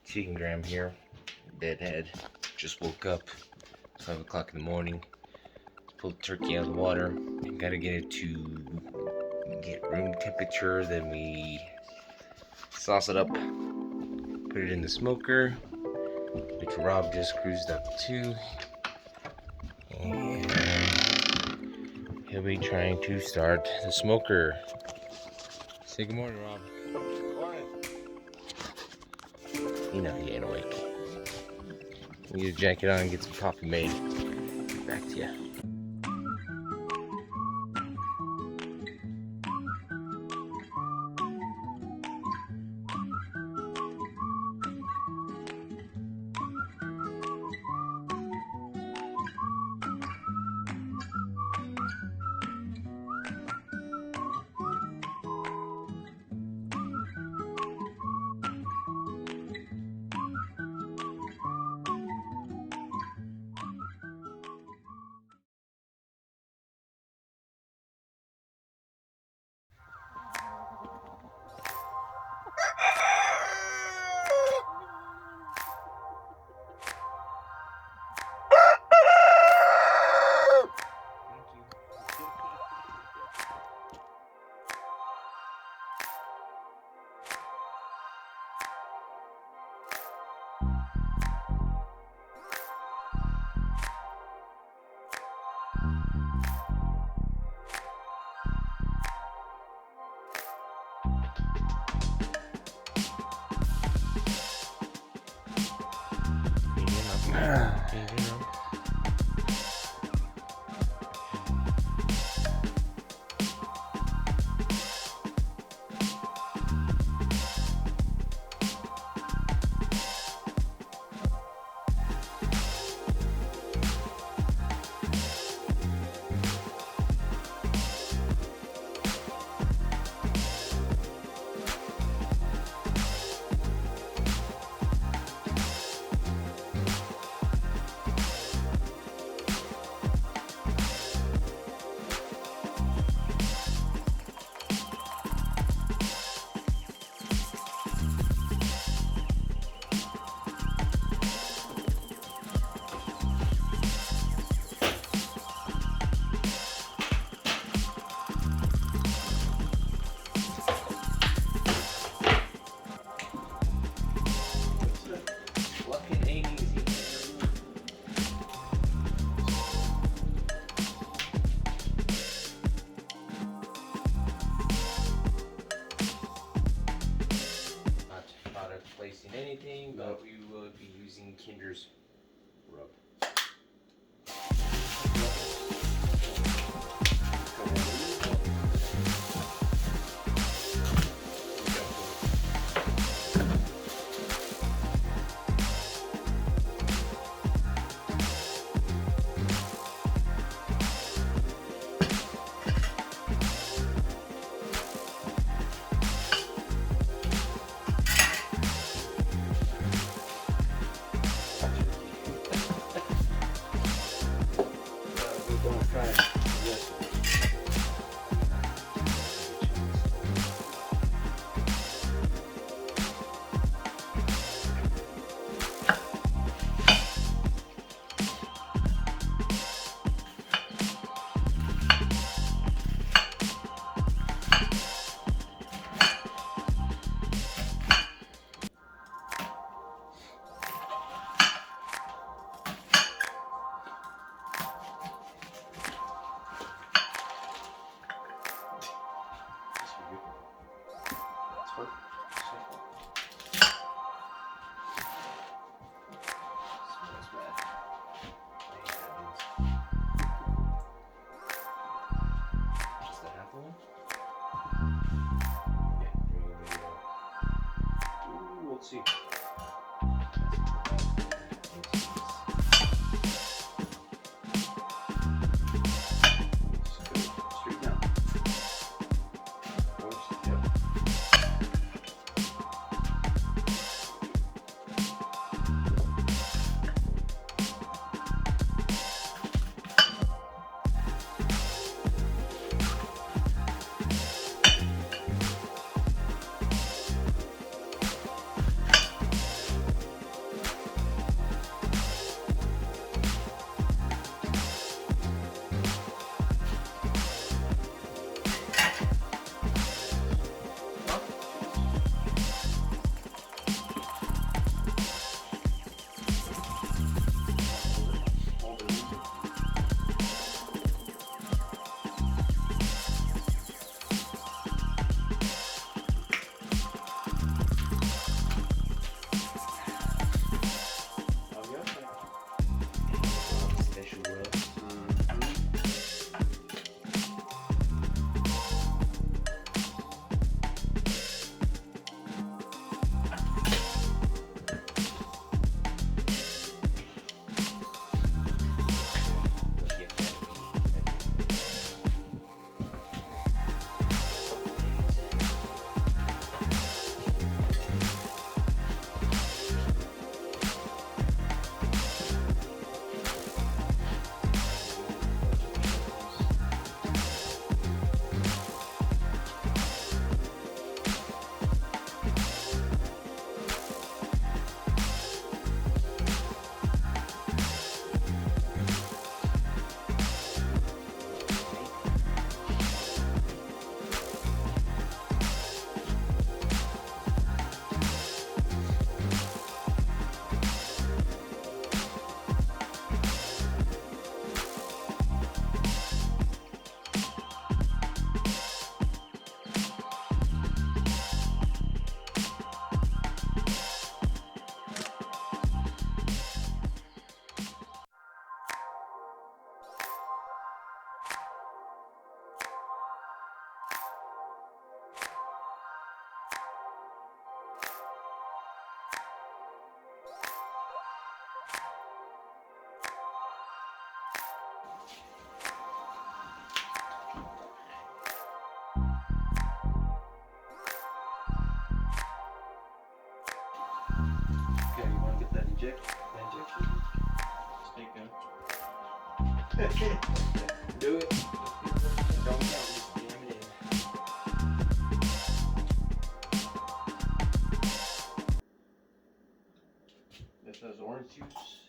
Chicken Graham here, deadhead. Just woke up, 5 o'clock in the morning. Pulled the turkey out of the water. Gotta get it to get room temperature. Then we sauce it up, put it in the smoker, which Rob just cruised up to. And he'll be trying to start the smoker. Say good morning, Rob. Good morning. You know he ain't awake. We get a jacket on and get some coffee made. Get back to you. Placing anything, but we will be using Kinder's rub. injection. Steak gun. Do it. Don't count this, damn it in. This has orange juice.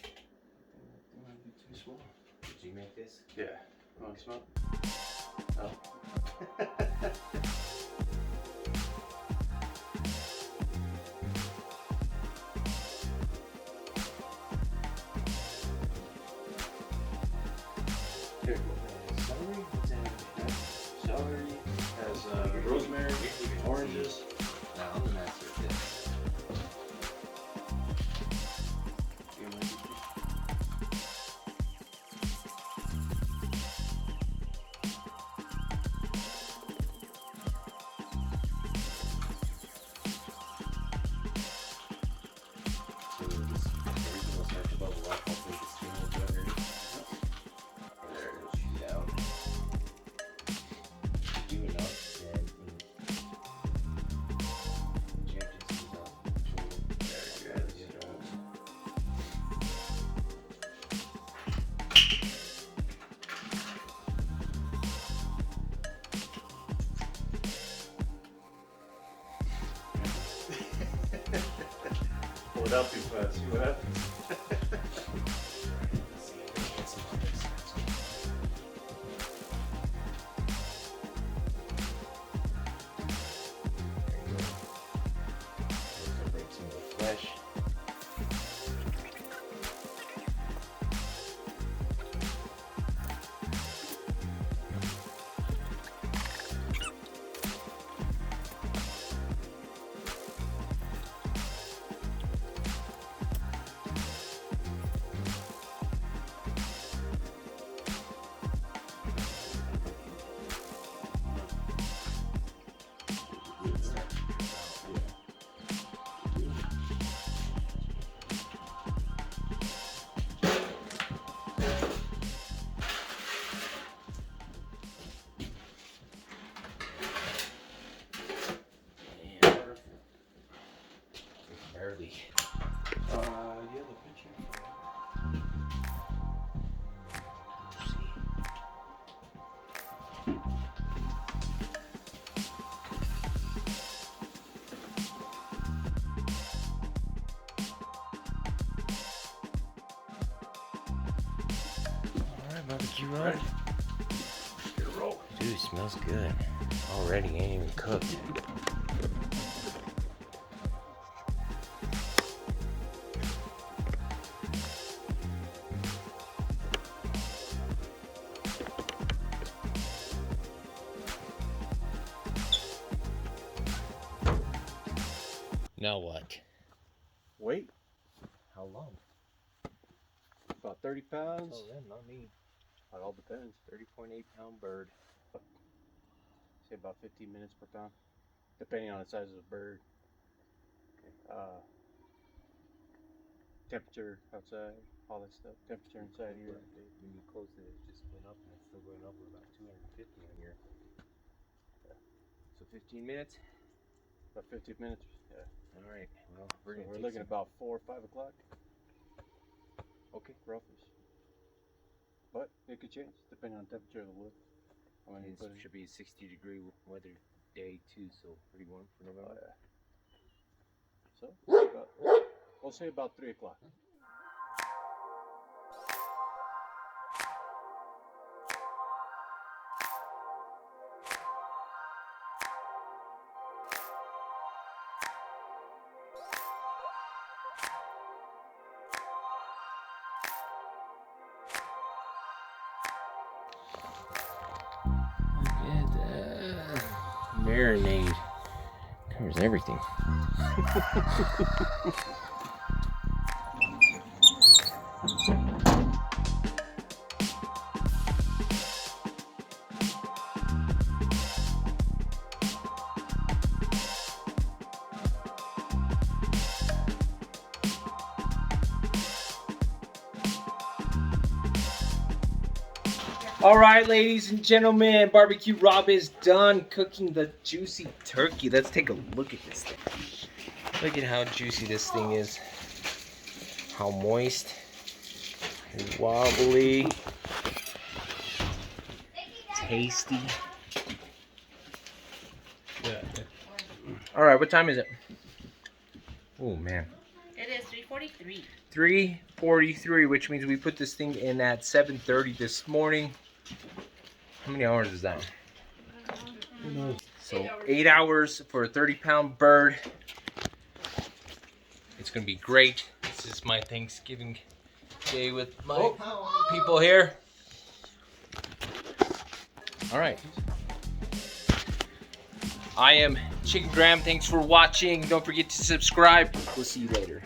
It might be too small. Did you make this? Yeah. Want to smell? Oh. Here, celery. What's in it? Celery has rosemary, oranges. Now I'm the master of this. So this everything will start to bubble up. Hopefully the steam will go underneath. There, it'll shoot out. Do enough, and check this out. There you go. Pull it out too fast. See what happens? Let's see if we can get some of this. There you go. Break some of the flesh. Barely. Yeah, the picture. Let's see. Alright, BBQ Rob. Ready? Get a roll. Dude, smells good. Already ain't even cooked. Now what? Wait. How long? About 30 pounds. Oh, yeah, not me. It all depends. 30.8-pound bird. Say about 15 minutes per pound, depending on the size of the bird. Temperature outside, all that stuff. Temperature inside here. When you closed it, it just went up, and it's still going up at about 250 on here. Yeah. So 15 minutes? About 15 minutes. Yeah. All right. Well, We're gonna take looking some- about 4 or 5 o'clock. Okay. Roughish. But it could change depending on the temperature of the wood. I mean, It should be a 60-degree weather day too, so pretty warm for November. yeah. So we'll say about 3 o'clock. Look at that. Marinade. Covers everything. All right, ladies and gentlemen, BBQ Rob is done cooking the juicy turkey. Let's take a look at this thing. Look at how juicy this thing is. How moist. Wobbly. Tasty. Yeah. Alright, what time is it? Oh man. It is 3:43. 3:43, which means we put this thing in at 7:30 this morning. How many hours is that? Who knows? So 8 hours for a 30-pound bird. It's gonna be great. This is my Thanksgiving day with my people here. All right. I am Chicken Graham. Thanks for watching. Don't forget to subscribe. We'll see you later.